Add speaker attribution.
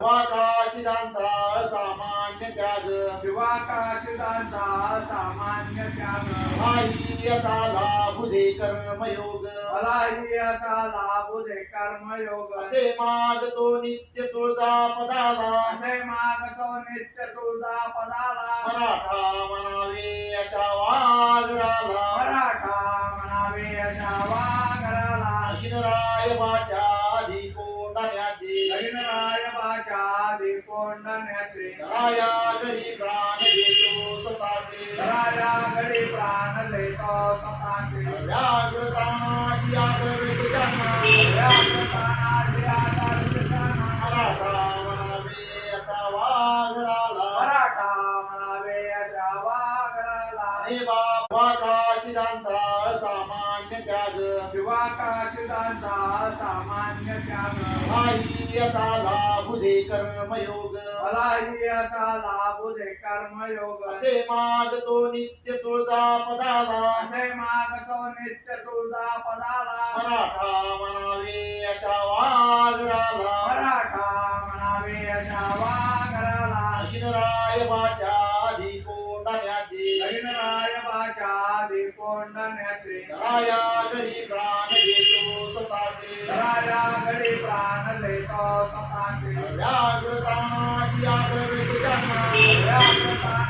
Speaker 1: वाकाशिदांचा सामान्य त्याग
Speaker 2: शिवाकाशिदांचा सामान्य त्याग
Speaker 1: आई असा लाभू दे कर्मयोग
Speaker 2: मलाही असा लाभू दे कर्मयोग
Speaker 1: असे मागतो नित्य तुळजा पदाला
Speaker 2: असे मागतो नित्य तुळजा पदाला
Speaker 1: मराठा म्हणावे अशा वागराला
Speaker 2: मराठा म्हणावे अशा वागराला
Speaker 1: राय वाचा आधी कोंडाण्याचे
Speaker 2: रायबाच्या आधी कोंडण्याचे
Speaker 1: राया घरी प्राण देतो स्वतःचे
Speaker 2: राजा घडी प्राण देतो स्वतःचे
Speaker 1: व्याघ्रतानाची आदर्श ज्यांना
Speaker 2: व्याघ्रतानाची आदर्श ज्यांना
Speaker 1: मराठा म्हणावे असा वाघराला
Speaker 2: मराठा म्हणावे अशा वागराला
Speaker 1: हे बाबा काशिदांचा सामान्य त्याग
Speaker 2: शिवाकाशिदांचा सामान्य त्याग
Speaker 1: आई असा लाभू दे कर्मयोग
Speaker 2: मलाही असा लाभू दे कर्मयोग
Speaker 1: असे मागतो नित्य तुळजा पदाला
Speaker 2: असे मागतो नित्य तुळजा पदाला
Speaker 1: मराठा म्हणावे अशा वाघराला
Speaker 2: मराठा म्हणावे अशा वागराला
Speaker 1: राय वाचा आधी कोंडाण्याचे
Speaker 2: रायबाच्या आधी कोंडण्याचे
Speaker 1: राया घरी प्राण देतो स्वतःचे
Speaker 2: राजा घडी प्राण देतो स्वतःचे
Speaker 1: व्याघ्रतानाची आदर्श ज्यांना
Speaker 2: व्याघ्रता